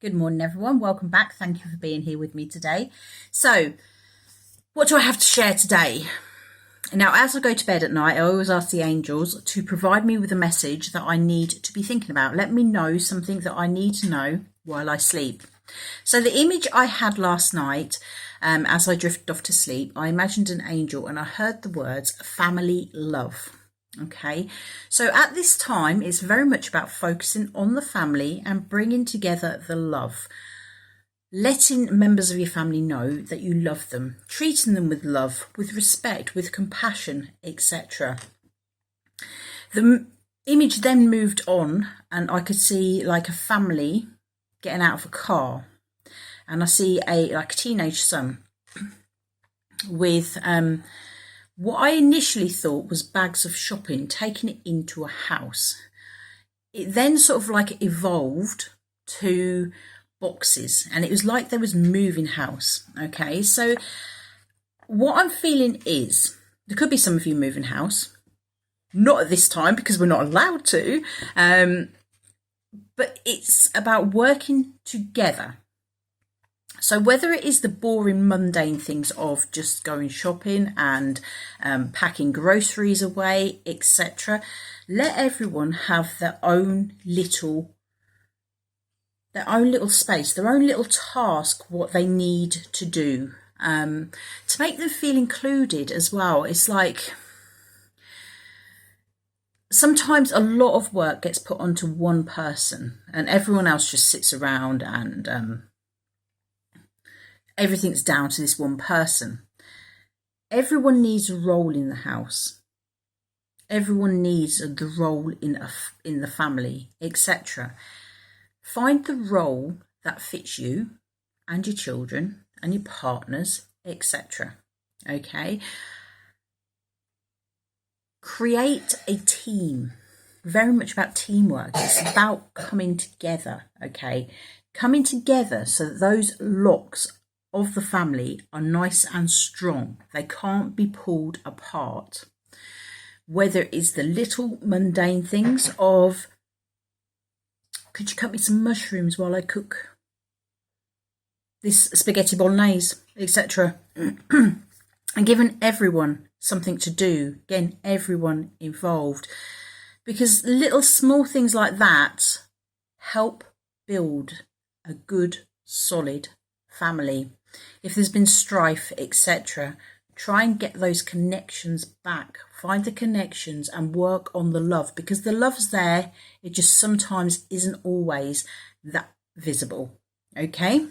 Good morning, everyone. Welcome back. Thank you for being here with me today. So, what do I have to share today? Now, as I go to bed at night, I always ask the angels to provide me with a message that I need to be thinking about. Let me know something that I need to know while I sleep. So the image I had last night, as I drifted off to sleep, I imagined an angel and I heard the words family love. Okay, so at this time, it's very much about focusing on the family and bringing together the love. Letting members of your family know that you love them, treating them with love, with respect, with compassion, etc. The image then moved on and I could see like a family getting out of a car. And I see a teenage son with what I initially thought was bags of shopping, taking it into a house. It then sort of like evolved to boxes, and it was like there was moving house. Okay, so what I'm feeling is there could be some of you moving house, not at this time because we're not allowed to, but it's about working together. So whether it is the boring, mundane things of just going shopping and packing groceries away, etc., let everyone have their own little space, their own little task, what they need to do, to make them feel included as well. It's like sometimes a lot of work gets put onto one person and everyone else just sits around and everything's down to this one person. Everyone needs a role in the house. Everyone needs the role in the family, etc. Find the role that fits you and your children and your partners, etc. Okay? Create a team. Very much about teamwork. It's about coming together, okay? Coming together so that those locks of the family are nice and strong. They can't be pulled apart. Whether it's the little mundane things of, could you cut me some mushrooms while I cook this spaghetti bolognese, etc. And giving everyone something to do, getting everyone involved. Because little small things like that help build a good, solid family. If there's been strife, etc., try and get those connections back. Find the connections and work on the love, because the love's there. It just sometimes isn't always that visible. Okay,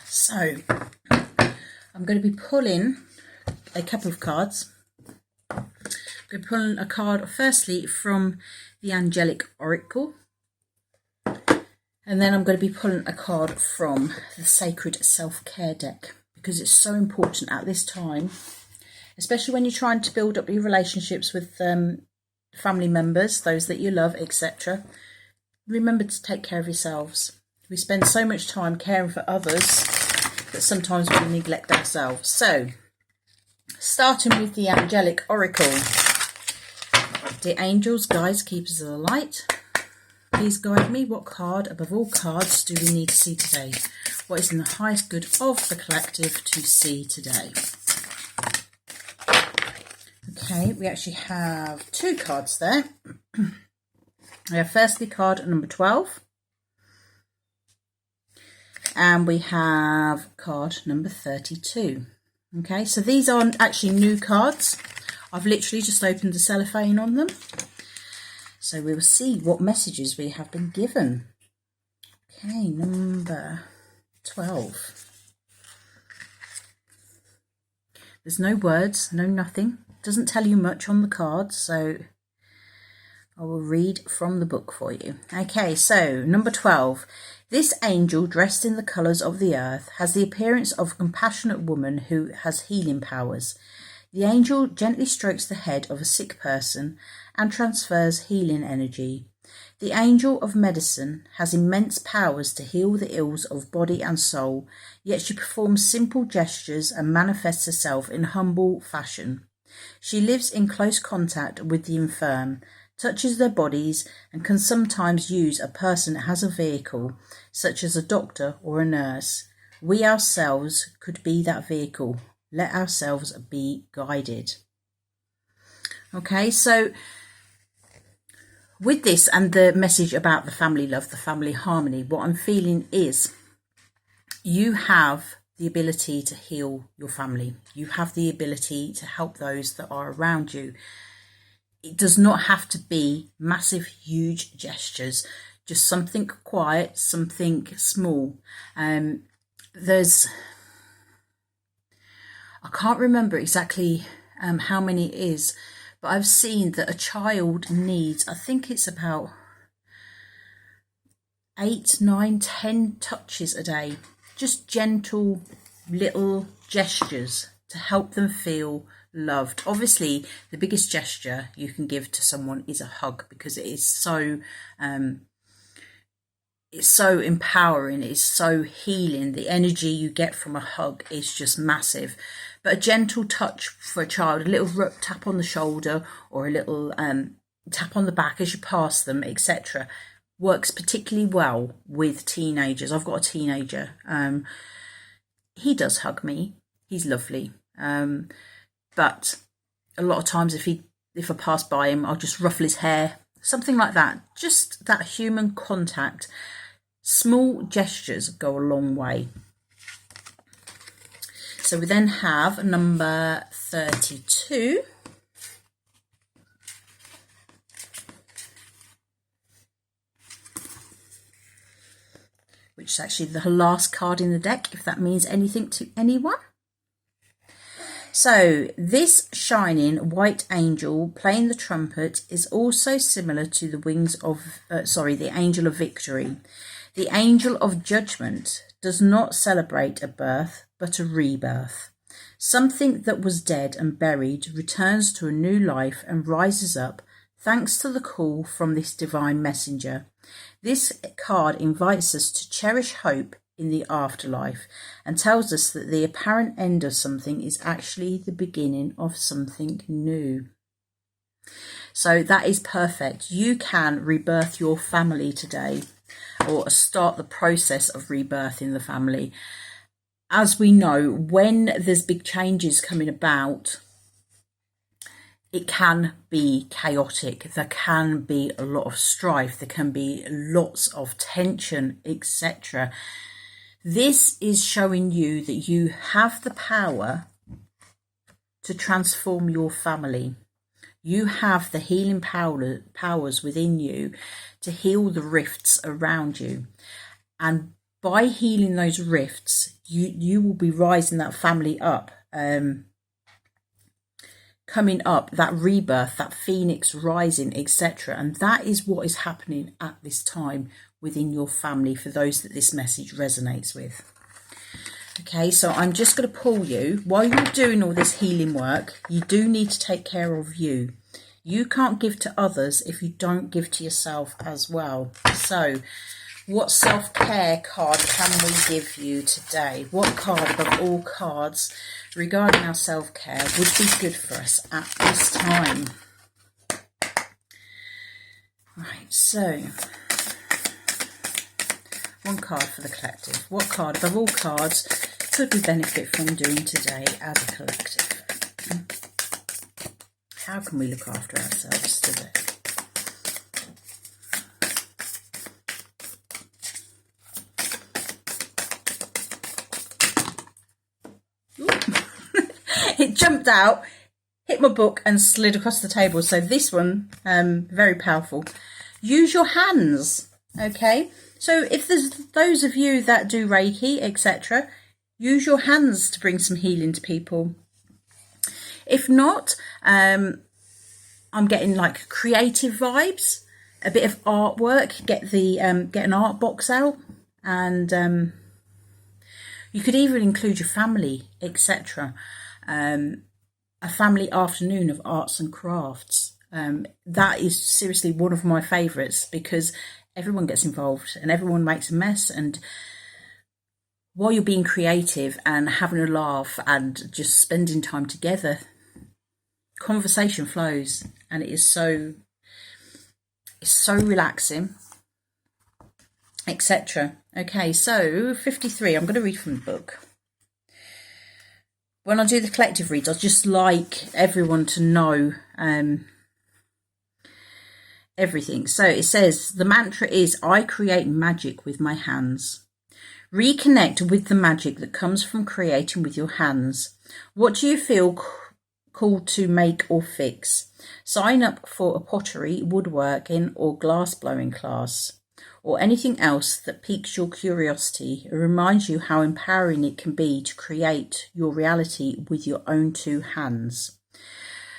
so I'm going to be pulling a couple of cards. I'm going to pull a card firstly from the Angelic Oracle. And then I'm going to be pulling a card from the Sacred Self-Care deck, because it's so important at this time, especially when you're trying to build up your relationships with family members, those that you love, etc. Remember to take care of yourselves. We spend so much time caring for others that sometimes we neglect ourselves. So, starting with the Angelic Oracle. Dear angels, guides, keepers of the light, please guide me. What card, above all cards, do we need to see today? What is in the highest good of the collective to see today? Okay, we actually have two cards there. We have firstly card number 12. And we have card number 32. Okay, so these aren't actually new cards. I've literally just opened the cellophane on them. So we will see what messages we have been given. Okay, number 12. There's no words, no nothing. Doesn't tell you much on the cards, so I will read from the book for you. Okay, so number 12. This angel, dressed in the colours of the earth, has the appearance of a compassionate woman who has healing powers. The angel gently strokes the head of a sick person and transfers healing energy. The angel of medicine has immense powers to heal the ills of body and soul, yet she performs simple gestures and manifests herself in humble fashion. She lives in close contact with the infirm, touches their bodies and can sometimes use a person as a vehicle, such as a doctor or a nurse. We ourselves could be that vehicle. Let ourselves be guided. Okay, so with this and the message about the family love, the family harmony, what I'm feeling is you have the ability to heal your family. You have the ability to help those that are around you. It does not have to be massive, huge gestures, just something quiet, something small. I can't remember exactly how many it is, but I've seen that a child needs, I think it's about 8, 9, 10 touches a day. Just gentle little gestures to help them feel loved. Obviously, the biggest gesture you can give to someone is a hug, because it is so it's so empowering, it's so healing. The energy you get from a hug is just massive. But a gentle touch for a child, a little tap on the shoulder or a little tap on the back as you pass them, etc., works particularly well with teenagers. I've got a teenager. He does hug me. He's lovely. But a lot of times if I pass by him, I'll just ruffle his hair, something like that. Just that human contact. Small gestures go a long way. So we then have number 32. Which is actually the last card in the deck, if that means anything to anyone. So this shining white angel playing the trumpet is also similar to the wings of, the angel of victory. The angel of judgment does not celebrate a birth, but a rebirth. Something that was dead and buried returns to a new life and rises up thanks to the call from this divine messenger. This card invites us to cherish hope in the afterlife and tells us that the apparent end of something is actually the beginning of something new. So that is perfect. You can rebirth your family today, or start the process of rebirth in the family. As we know, when there's big changes coming about, it can be chaotic. There can be a lot of strife. There can be lots of tension, etc. This is showing you that you have the power to transform your family. You have the healing powers within you to heal the rifts around you. And by healing those rifts, you will be rising that family up, coming up, that rebirth, that phoenix rising, etc. And that is what is happening at this time within your family for those that this message resonates with. Okay, so I'm just going to pull you. While you're doing all this healing work, you do need to take care of you. You can't give to others if you don't give to yourself as well. So what self-care card can we give you today? What card above all cards regarding our self-care would be good for us at this time? Right, so one card for the collective. What card above all cards could we benefit from doing today as a collective? How can we look after ourselves today? It jumped out, hit my book and slid across the table. So this one, very powerful. Use your hands, okay? So if there's those of you that do Reiki, etc., use your hands to bring some healing to people. If not, I'm getting like creative vibes, a bit of artwork. Get an art box out, and you could even include your family, etc. A family afternoon of arts and crafts. That is seriously one of my favourites, because everyone gets involved and everyone makes a mess, and while you're being creative and having a laugh and just spending time together, conversation flows, and it is so It's so relaxing, etc. Okay, so 53, I'm going to read from the book. When I do the collective reads, I just like everyone to know everything. So it says, the mantra is, I create magic with my hands. Reconnect with the magic that comes from creating with your hands. What do you feel called to make or fix? Sign up for a pottery, woodworking or glass blowing class, or anything else that piques your curiosity and reminds you how empowering it can be to create your reality with your own two hands.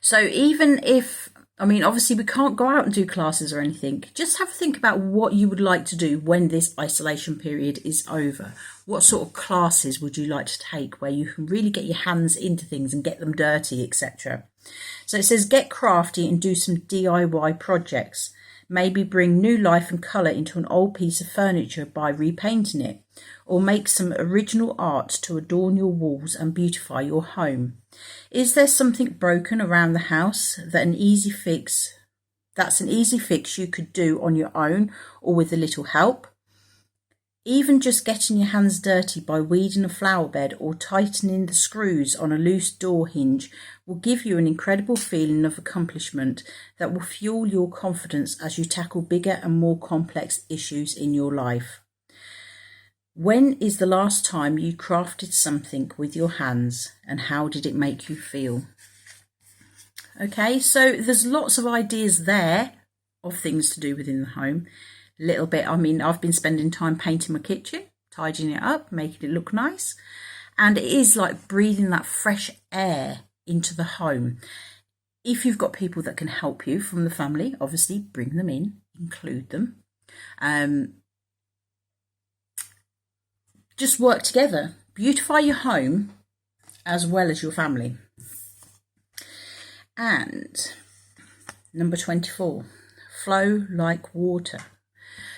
So even if, I mean, obviously we can't go out and do classes or anything, just have a think about what you would like to do when this isolation period is over. What sort of classes would you like to take where you can really get your hands into things and get them dirty, etc. So it says, get crafty and do some DIY projects. Maybe bring new life and colour into an old piece of furniture by repainting it, or make some original art to adorn your walls and beautify your home. Is there something broken around the house that's an easy fix you could do on your own or with a little help? Even just getting your hands dirty by weeding a flower bed or tightening the screws on a loose door hinge will give you an incredible feeling of accomplishment that will fuel your confidence as you tackle bigger and more complex issues in your life. When is the last time you crafted something with your hands, and how did it make you feel? Okay, so there's lots of ideas there of things to do within the home. Little bit, I mean, I've been spending time painting my kitchen, tidying it up, making it look nice. And it is like breathing that fresh air into the home. If you've got people that can help you from the family, obviously bring them in, include them. Just work together. Beautify your home as well as your family. And number 24, flow like water.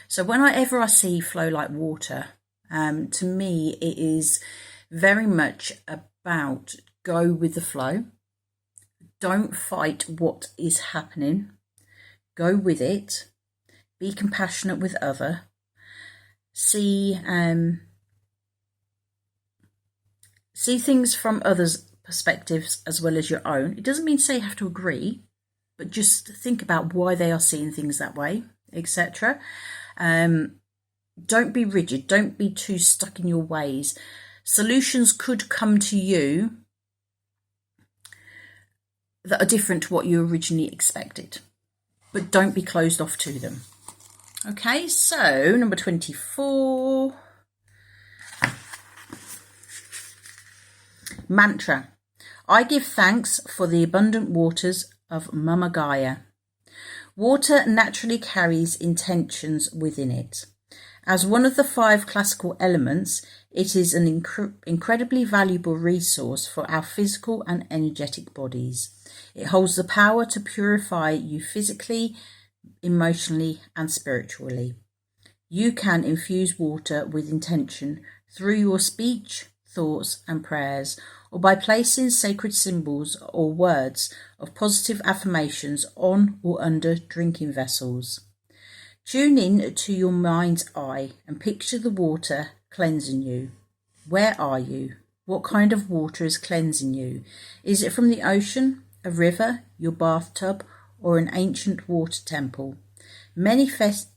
So whenever I see flow like water, to me, it is very much about go with the flow. Don't fight what is happening. Go with it. Be compassionate with other. See things from others' perspectives as well as your own. It doesn't mean to say you have to agree, but just think about why they are seeing things that way, etc. Don't be rigid. Don't be too stuck in your ways. Solutions could come to you that are different to what you originally expected, but don't be closed off to them. Okay, so number 24. Mantra. I give thanks for the abundant waters of Mama Gaia. Water naturally carries intentions within it. As one of the 5 classical elements, it is an incredibly valuable resource for our physical and energetic bodies. It holds the power to purify you physically, emotionally, and spiritually. You can infuse water with intention through your speech, thoughts, and prayers, or by placing sacred symbols or words of positive affirmations on or under drinking vessels. Tune in to your mind's eye and picture the water cleansing you. Where are you? What kind of water is cleansing you? Is it from the ocean, a river, your bathtub, or an ancient water temple? Manifest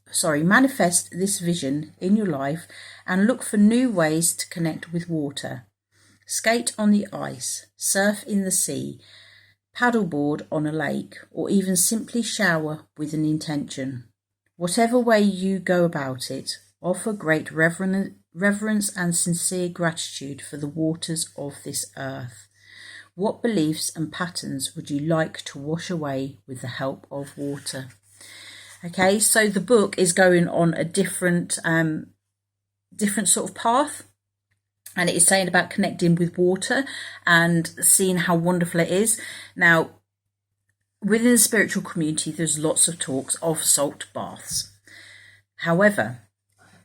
this vision in your life and look for new ways to connect with water. Skate on the ice, surf in the sea, paddleboard on a lake, or even simply shower with an intention. Whatever way you go about it, offer great reverence and sincere gratitude for the waters of this earth. What beliefs and patterns would you like to wash away with the help of water? Okay, so the book is going on a different sort of path. And it is saying about connecting with water and seeing how wonderful it is. Now, within the spiritual community, there's lots of talks of salt baths. However,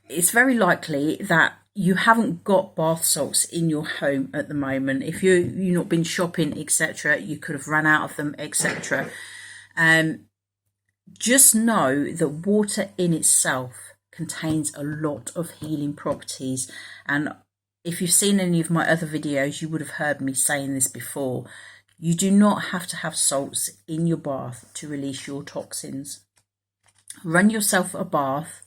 it's very likely that you haven't got bath salts in your home at the moment. If you've not been shopping, etc., you could have run out of them, etc. just know that water in itself contains a lot of healing properties. And if you've seen any of my other videos, you would have heard me saying this before. You do not have to have salts in your bath to release your toxins. Run yourself a bath,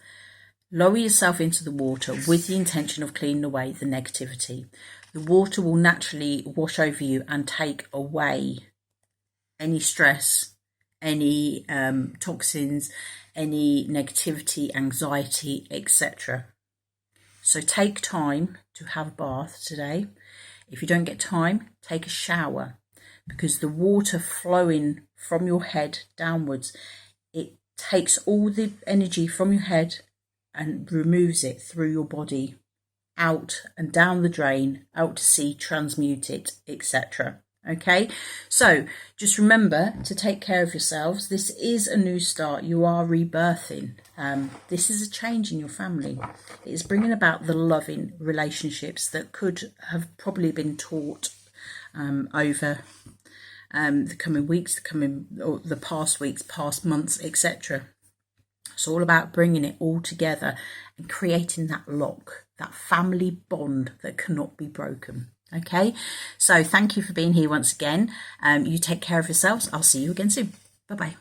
lower yourself into the water with the intention of cleaning away the negativity. The water will naturally wash over you and take away any stress, any toxins, any negativity, anxiety, etc. So take time to have a bath today. If you don't get time, take a shower, because the water flowing from your head downwards, it takes all the energy from your head and removes it through your body, out and down the drain, out to sea, transmute it, etc. Okay, so just remember to take care of yourselves. This is a new start. You are rebirthing. This is a change in your family. It is bringing about the loving relationships that could have probably been taught over the coming weeks, the past weeks, past months, etc. It's all about bringing it all together and creating that lock, that family bond that cannot be broken. Okay, so thank you for being here once again. You take care of yourselves. I'll see you again soon. Bye-bye.